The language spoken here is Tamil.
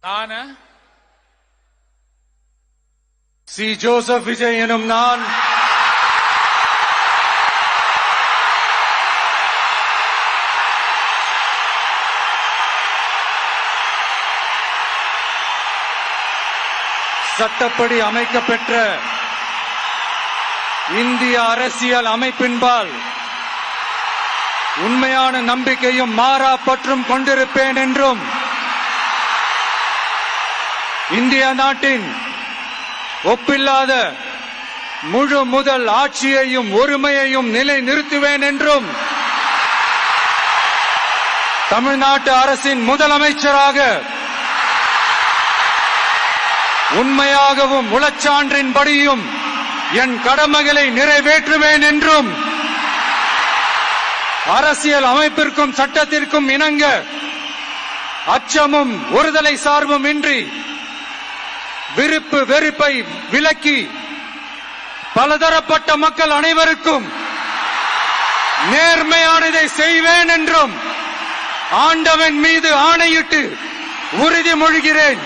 நான் சி. ஜோசப் விஜய் எனும் நான் சட்டப்படி அமைக்கப்பெற்ற இந்திய அரசியல் அமைப்பின்பால் உண்மையான நம்பிக்கையும் மாறா பற்றும் கொண்டிருப்பேன் என்றும் இந்திய நாட்டின் ஒப்பில்லாத முழு முதல் ஆட்சியையும் ஒருமையையும் நிலைநிறுத்துவேன் என்றும் தமிழ்நாட்டு அரசின் முதலமைச்சராக உண்மையாகவும் உளச்சான்றின்படியும் என் கடமைகளை நிறைவேற்றுவேன் என்றும் அரசியல் அமைப்பிற்கும் சட்டத்திற்கும் இணங்க அச்சமும் ஒருதலை சார்பும் இன்றி விருப்பு வெறுப்பை விலக்கி பலதரப்பட்ட மக்கள் அனைவருக்கும் நேர்மையானதை செய்வேன் என்றும் ஆண்டவன் மீது ஆணையிட்டு உறுதிமொழிகிறேன்.